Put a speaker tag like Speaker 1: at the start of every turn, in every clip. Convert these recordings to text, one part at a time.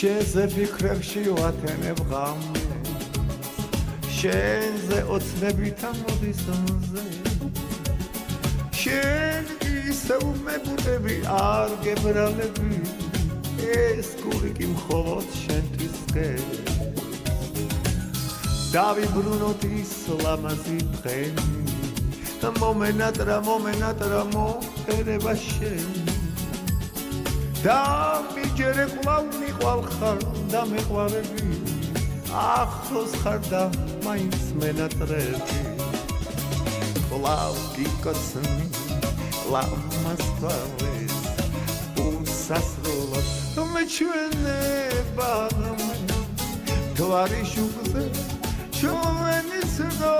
Speaker 1: შენზე ფიქრებში ვათენებ ღამე შენზე ოცნებით ამოდის მზე შენ ისევ მეგუტები არ გებრალები ეს გული კი მხოლოდ შენთვის გერს დავიბრუნოთ ის ლამაზი დღენი მომენატრა მოხერება შენ და მიჯერე კვლავ მიყვალ ხარ და მეყვარები ახლოს ხარ და მაინც მენატრები კვლავ გიკოცნი ლამაზ თვალებს უსასრულოდ მეჩვენება თვარი შუქზე ჩვენი ზღვა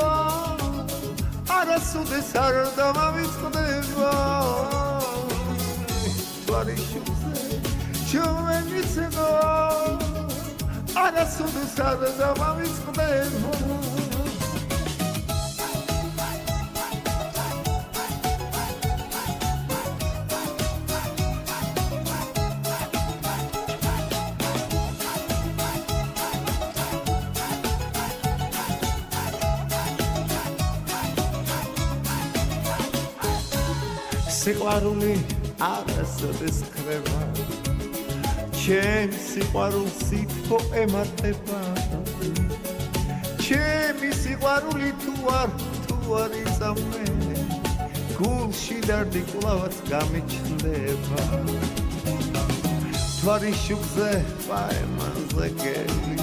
Speaker 1: არასოდეს არ დამავიწყდება თვარი შუქზე ჩვენი ზღვა არასოდეს არ დამავიწყდება სიყვარული არასოდეს ხრება ჩემ სიყვარულს სითბო ემატება ჩემი სიყვარული თუ არ იწამე გულში დარდი კვლავაც გამიჩნდება თვარი შუქზე პაემანზე გელი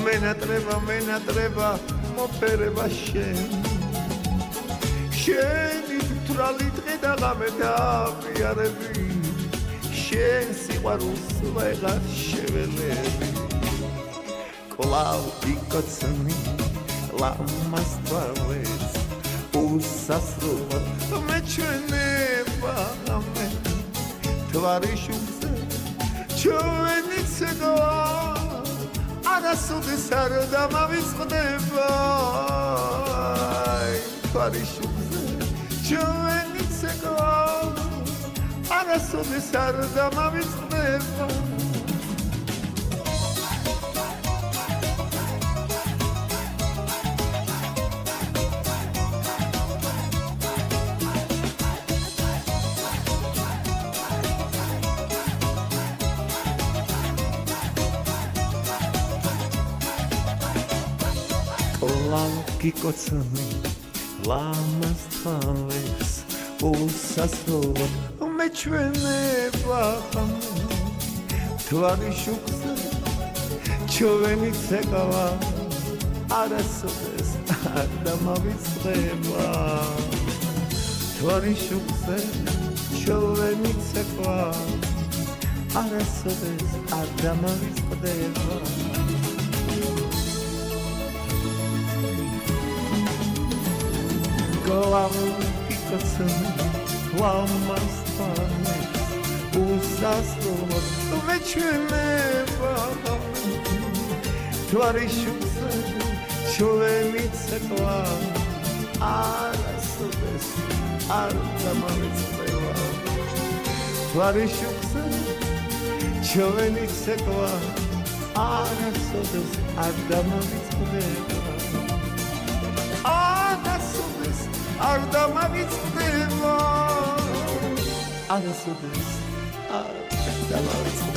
Speaker 1: მენატრება მოფერება შენ შენი თვრალი დღე და ღამე დავიარები შენ სიყვარულს ვეღარ შეველები კვლავ გიკოცნი ლამაზ თვალებს უსასრულოდ მეჩვენება ღამე თვარი შუქზე ჩვენი ცეკვა არასოდეს არ დამავიწყდება თვარი შუქზე ჩვენი ცეკვა არასოდეს არ დამავიწყდება კვლავ გიკოცნი ლამაზ თვალებს უსასრულოდ მეჩვენება თვარი შუქზე ჩვენი ცეკვა არასოდეს არ დამავიწყდება თვარი შუქზე ჩვენი ცეკვა არასოდეს არ დამავიწყდება კვლავ გიკოცნი ლამაზ თვალებს უსასრულოდ მეჩვენება თვარი შუქზე ჩვენი ცეკვა არასოდეს არ დამავიწყდება თვარი შუქზე ჩვენი ცეკვა არასოდეს არ დამავიწყდება არ დამავიწყდება არასოდეს არ დამავიწყდება